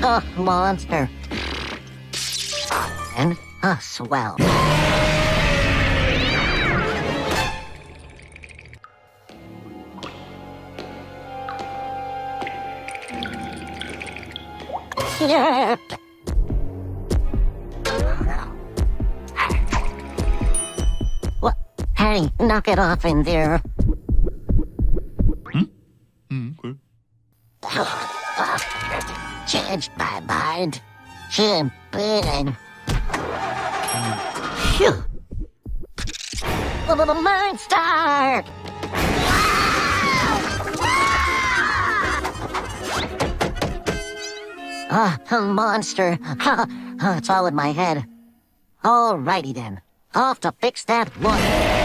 Oh, monster. And swell. Yep. What? Hey, knock it off in there. Okay. Changed my mind. Jim Bean. Phew. The monster! Monster. It's all in my head. Alrighty then. Off to fix that one.